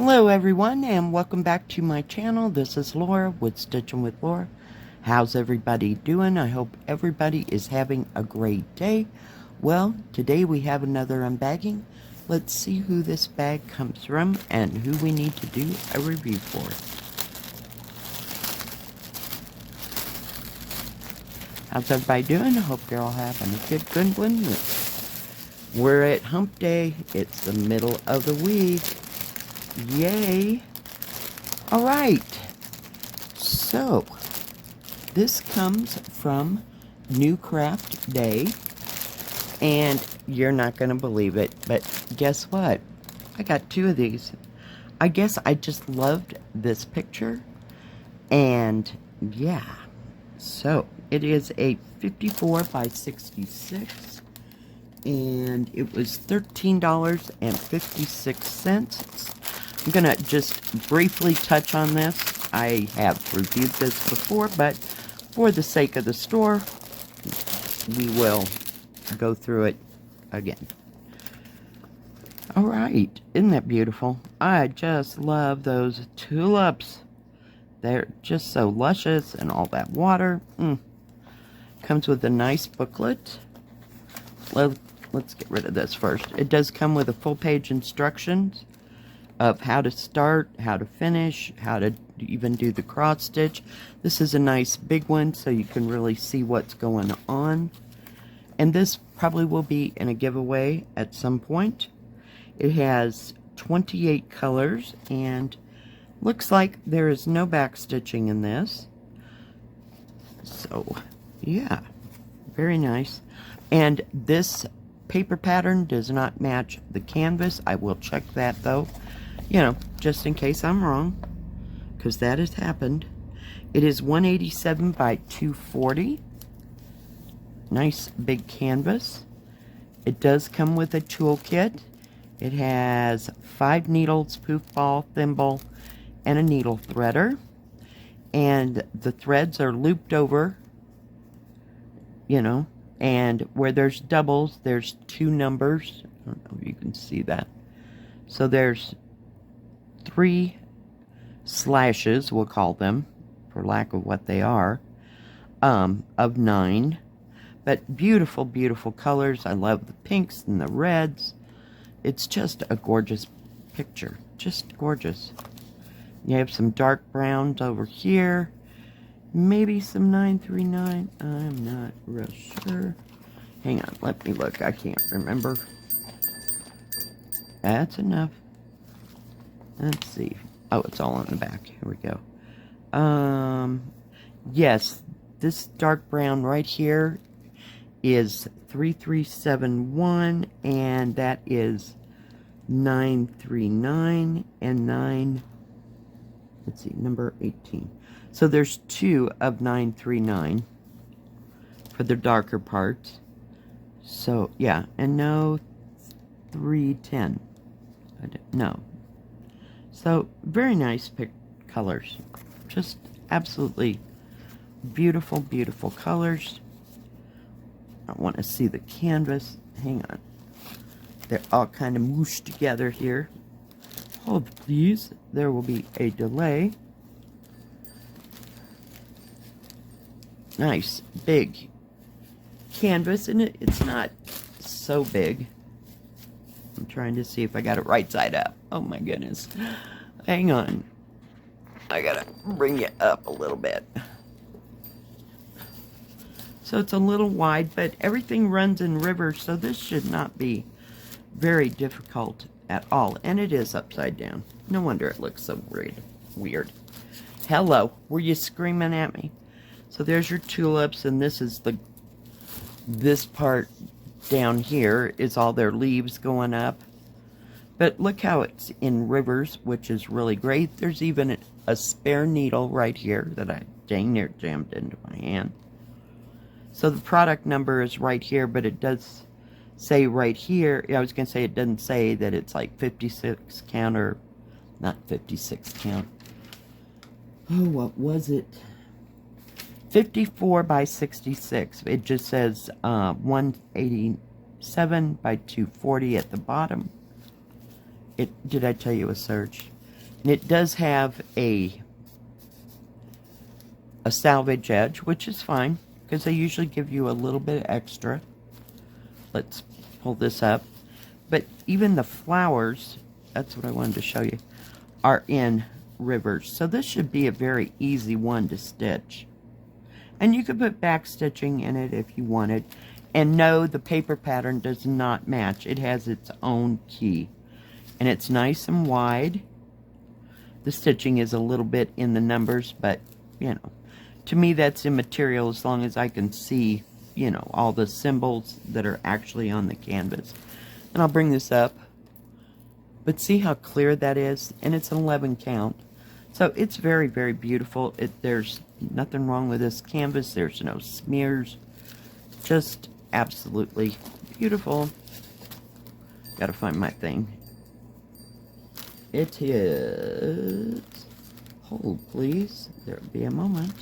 Hello everyone and welcome back to my channel. This is Laura with Stitching with Laura. How's everybody doing? I hope everybody is having a great day. Well, today we have another unbagging. Let's see who this bag comes from and who we need to do a review for. How's everybody doing? I hope you're all having a good one. We're at hump day. It's the middle of the week. Yay! Alright, so this comes from NewCraftDay, and you're not going to believe it, but guess what? I got two of these. I guess I just loved this picture, and yeah, so it is a 54 by 66, and it was $13.56. I'm going to just briefly touch on this. I have reviewed this before, but for the sake of the store, we will go through it again. Alright, isn't that beautiful? I just love those tulips. They're just so luscious and all that water. Comes with a nice booklet. Let's get rid of this first. It does come with a full-page instructions of how to start, how to finish, how to even do the cross stitch. This is a nice big one so you can really see what's going on. And this probably will be in a giveaway at some point. It has 28 colors and looks like there is no back stitching in this. So, yeah, very nice. And this paper pattern does not match the canvas. I will check that though, you know, just in case I'm wrong, because that has happened. It is 187 by 240. Nice big canvas. It does come with a toolkit. It has 5 needles, poof ball, thimble, and a needle threader. And the threads are looped over, you know, and where there's doubles, there's 2 numbers. I don't know if you can see that. So there's 3 slashes, we'll call them, for lack of what they are, of 9. But beautiful, beautiful colors. I love the pinks and the reds. It's just a gorgeous picture. Just gorgeous. You have some dark browns over here. Maybe some 939. I'm not real sure. Hang on, let me look. I can't remember. That's enough. Let's see. Oh, it's all on the back. Here we go. Yes, this dark brown right here is 3371, and that is 939 and let's see, number 18. So there's 2 of 939 for the darker parts. So, yeah, and no 310. No. So, very nice colors. Just absolutely beautiful, beautiful colors. I want to see the canvas. Hang on. They're all kind of mooshed together here. Hold please. There will be a delay. Nice, big canvas, and it's not so big. I'm trying to see if I got it right side up. Oh my goodness. Hang on. I gotta bring it up a little bit. So it's a little wide, but everything runs in rivers, so this should not be very difficult at all. And it is upside down. No wonder it looks so weird. Hello, were you screaming at me? So there's your tulips, and this is this part down here is all their leaves going up. But look how it's in rivers, which is really great. There's even a spare needle right here that I dang near jammed into my hand. So the product number is right here, but it does say right here, I was going to say it doesn't say that it's like 56 count or not 56 count. Oh, what was it? 54 by 66. It just says 187 by 240 at the bottom. Did I tell you it was serge? It does have a salvage edge, which is fine, because they usually give you a little bit extra. Let's pull this up. But even the flowers, that's what I wanted to show you, are in rivers. So this should be a very easy one to stitch. And you could put back stitching in it if you wanted. And no, the paper pattern does not match. It has its own key. And it's nice and wide. The stitching is a little bit in the numbers, but, you know, to me that's immaterial as long as I can see, you know, all the symbols that are actually on the canvas. And I'll bring this up. But see how clear that is? And it's an 11 count. So it's very, very beautiful. There's nothing wrong with this canvas. There's no smears. Just absolutely beautiful. Gotta find my thing. It is... Hold, please. There'll be a moment.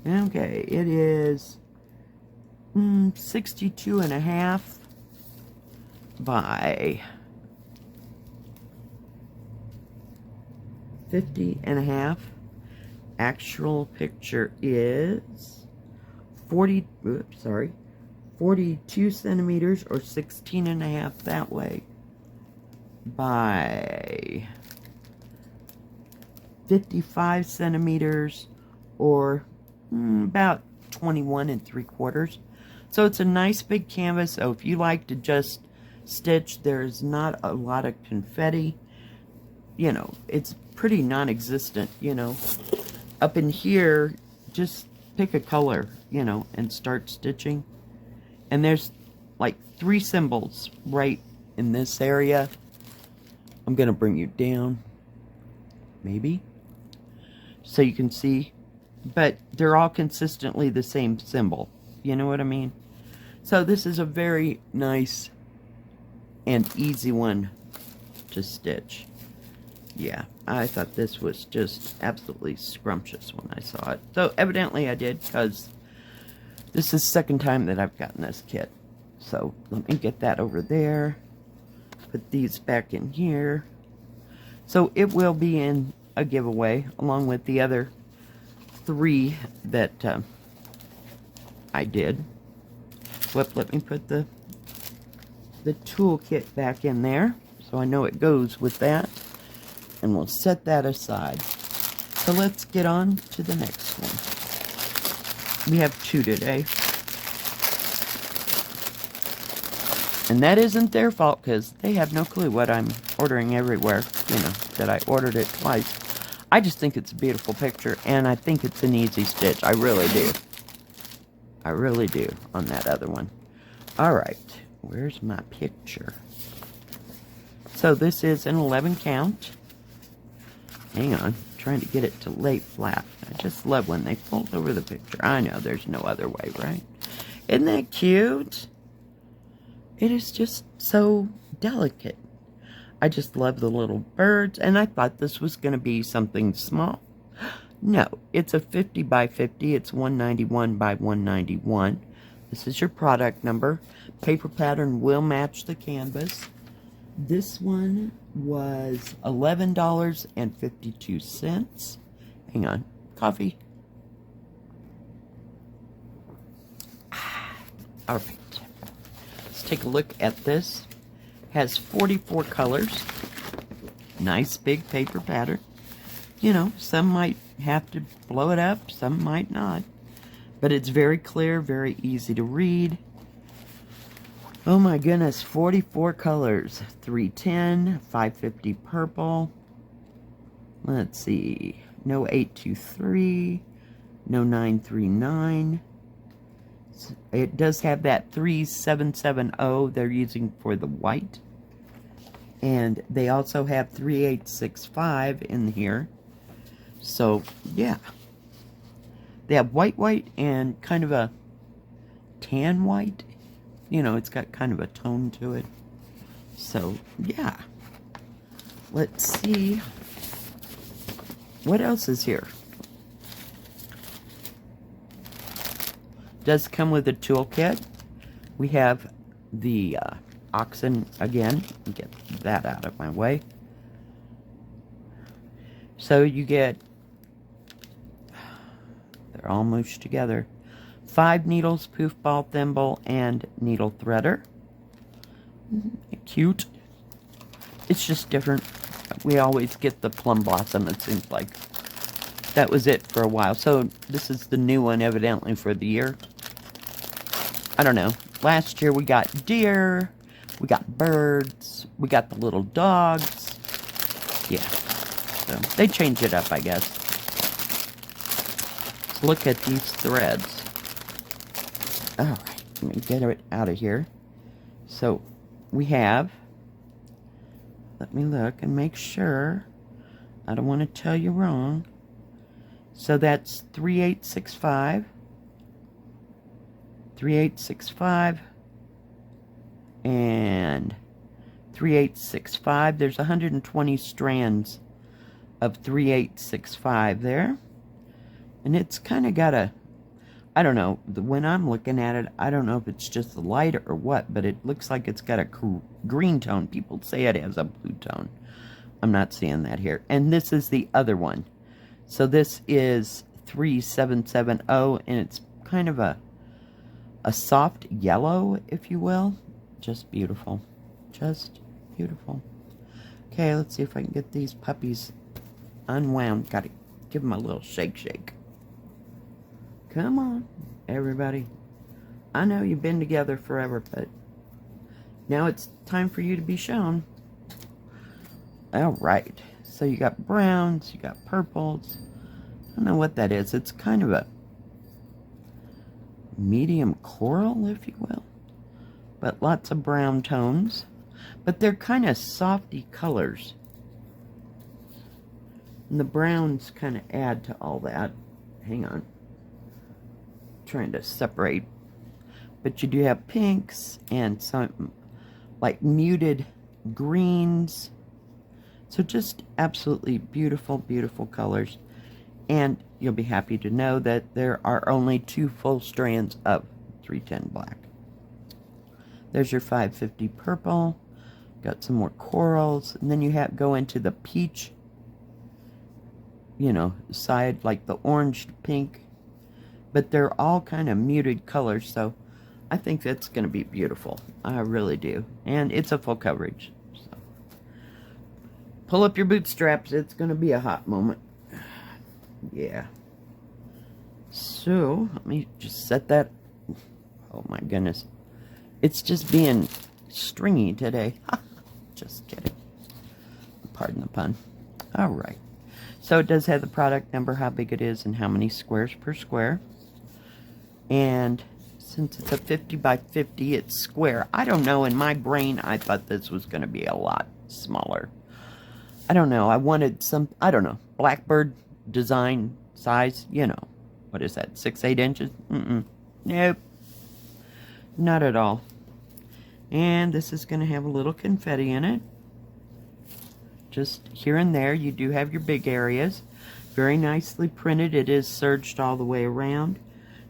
Okay, it is 62.5 by 50.5. Actual picture is 42 centimeters or 16.5 that way by 55 centimeters or about 21 3/4. So it's a nice big canvas. So if you like to just stitch, there's not a lot of confetti. You know, it's pretty non-existent, you know. Up in here, just pick a color, you know, and start stitching. And there's like 3 symbols right in this area. I'm going to bring you down, maybe, so you can see. But they're all consistently the same symbol. You know what I mean? So this is a very nice and easy one to stitch. Yeah, I thought this was just absolutely scrumptious when I saw it. So evidently I did, because this is the second time that I've gotten this kit. So let me get that over there. Put these back in here. So it will be in a giveaway along with the other 3 that I did. Let me put the toolkit back in there so I know it goes with that. And we'll set that aside. So let's get on to the next one. We have 2 today. And that isn't their fault, because they have no clue what I'm ordering everywhere. You know, that I ordered it twice. I just think it's a beautiful picture, and I think it's an easy stitch. I really do. I really do on that other one. Alright, where's my picture? So this is an 11 count. Hang on, trying to get it to lay flat. I just love when they fold over the picture. I know, there's no other way, right? Isn't that cute? It is just so delicate. I just love the little birds, and I thought this was going to be something small. No, it's a 50 by 50. It's 191 by 191. This is your product number. Paper pattern will match the canvas. This one was $11.52. Hang on. Coffee. All right. Let's take a look at this. Has 44 colors. Nice big paper pattern. You know, some might have to blow it up, some might not. But it's very clear, very easy to read. Oh my goodness, 44 colors. 310, 550 purple. Let's see. No 823, no 939. It does have that 3770 they're using for the white. And they also have 3865 in here. So, yeah. They have white, and kind of a tan white. You know, it's got kind of a tone to it. So, yeah. Let's see. What else is here? Does come with a toolkit. We have the oxen again. Get that out of my way. So you get, they're all mushed together, 5 needles, poof ball, thimble, and needle threader. Cute. It's just different. We always get the plum blossom, it seems like. That was it for a while. So this is the new one, evidently, for the year. I don't know. Last year we got deer, we got birds, we got the little dogs. Yeah. So they change it up, I guess. Let's look at these threads. Alright, let me get it out of here. So we have, let me look and make sure. I don't want to tell you wrong. So that's 3865, 3865, and 3865. There's 120 strands of 3865 there. And it's kind of got a, I don't know, when I'm looking at it, I don't know if it's just the light or what, but it looks like it's got a green tone. People say it has a blue tone. I'm not seeing that here. And this is the other one. So this is 3770, and it's kind of a soft yellow, if you will. Just beautiful. Just beautiful. Okay, let's see if I can get these puppies unwound. Got to give them a little shake. Come on, everybody. I know you've been together forever, but now it's time for you to be shown. All right. So you got browns, you got purples. I don't know what that is. It's kind of a medium coral, if you will. But lots of brown tones. But they're kind of softy colors. And the browns kind of add to all that. Hang on. Trying to separate. But you do have pinks and some like muted greens. So just absolutely beautiful, beautiful colors. And you'll be happy to know that there are only 2 full strands of 310 black. There's your 550 purple. Got some more corals. And then you have go into the peach, you know, side, like the orange pink. But they're all kind of muted colors. So I think that's going to be beautiful. I really do. And it's a full coverage. Pull up your bootstraps. It's going to be a hot moment. Yeah. So, let me just set that. Oh my goodness. It's just being stringy today. Just kidding. Pardon the pun. Alright. So, it does have the product number, how big it is, and how many squares per square. And since it's a 50 by 50, it's square. I don't know. In my brain, I thought this was going to be a lot smaller. I don't know. I wanted some, I don't know, blackbird design size. You know, what is that, 6-8 inches? Nope. Not at all. And this is going to have a little confetti in it. Just here and there. You do have your big areas. Very nicely printed. It is serged all the way around.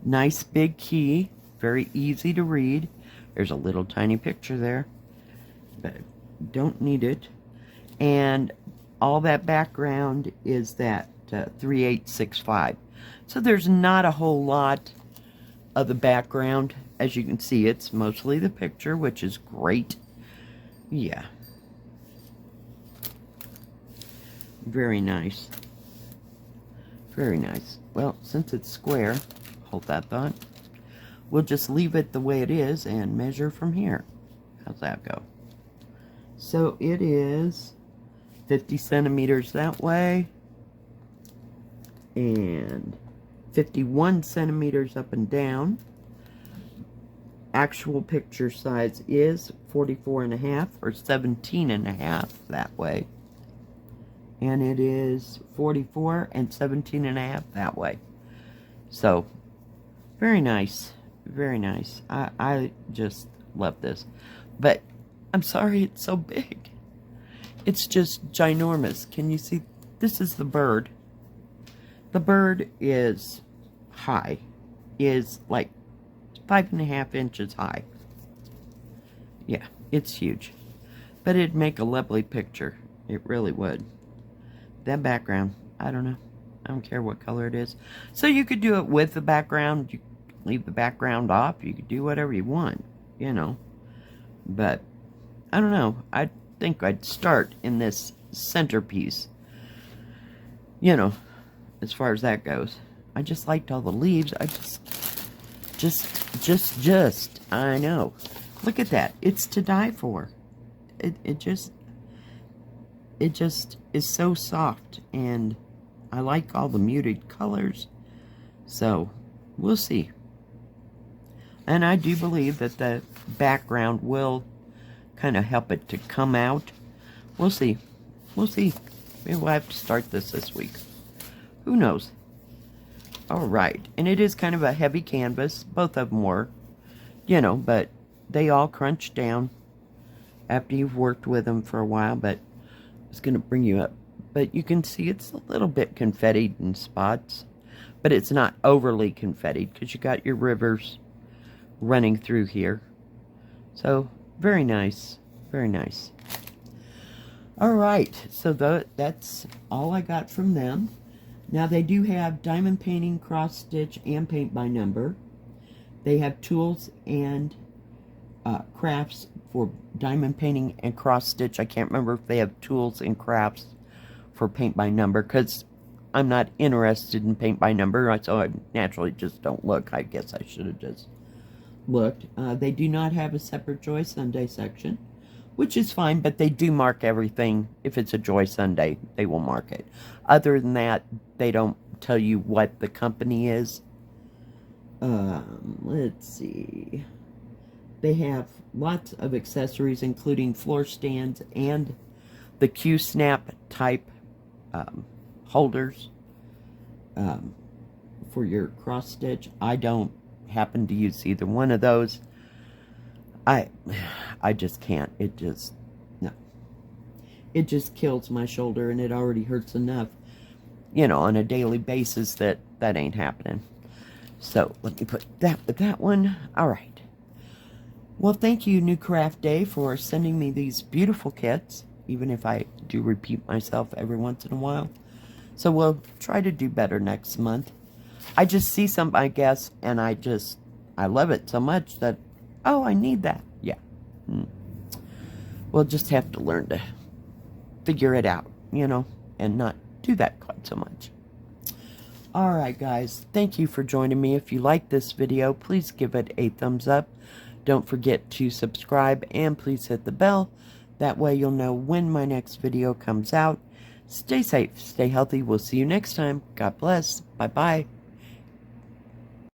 Nice big key. Very easy to read. There's a little tiny picture there. But don't need it. And all that background is that 3865. So there's not a whole lot of the background. As you can see, it's mostly the picture, which is great. Yeah. Very nice. Very nice. Well, since it's square, hold that thought, we'll just leave it the way it is and measure from here. How's that go? So it is 50 centimeters that way, and 51 centimeters up and down. Actual picture size is 44.5 or 17.5 that way. And it is 44 and 17.5 that way. So, very nice. Very nice. I just love this. But, I'm sorry it's so big. It's just ginormous. Can you see? This is the bird. The bird is high. Is like 5.5 inches high. Yeah, it's huge. But it'd make a lovely picture. It really would. that background, I don't know. I don't care what color it is. So you could do it with the background. You leave the background off. You could do whatever you want, you know. But, I don't know. I think I'd start in this centerpiece. You know, as far as that goes. I just liked all the leaves. I I know. Look at that. It's to die for. It just is so soft, and I like all the muted colors. So, we'll see. And I do believe that the background will kind of help it to come out. We'll see. We'll see. Maybe we'll have to start this week. Who knows? Alright. And it is kind of a heavy canvas. Both of them were. You know, but they all crunch down after you've worked with them for a while. But it's going to bring you up. But you can see it's a little bit confettied in spots. But it's not overly confettied because you got your rivers running through here. So, very nice. Very nice. Alright, so that's all I got from them. Now they do have diamond painting, cross stitch, and paint by number. They have tools and crafts for diamond painting and cross stitch. I can't remember if they have tools and crafts for paint by number, because I'm not interested in paint by number, so I naturally just don't look. I guess I should have just looked. They do not have a separate Joy Sunday section, which is fine, but they do mark everything. If it's a Joy Sunday, they will mark it. Other than that, they don't tell you what the company is. Let's see. They have lots of accessories, including floor stands and the Q-snap type holders for your cross stitch. I don't happen to use either one of those. I just can't. No. It just kills my shoulder, and it already hurts enough, you know, on a daily basis that ain't happening. So, let me put that with that one. Alright. Well, thank you, NewCraftDay, for sending me these beautiful kits, even if I do repeat myself every once in a while. So, we'll try to do better next month. I just see some, I guess, and I love it so much that, oh, I need that. Yeah. We'll just have to learn to figure it out, you know, and not do that quite so much. Alright, guys. Thank you for joining me. If you like this video, please give it a thumbs up. Don't forget to subscribe, and please hit the bell. That way you'll know when my next video comes out. Stay safe. Stay healthy. We'll see you next time. God bless. Bye-bye.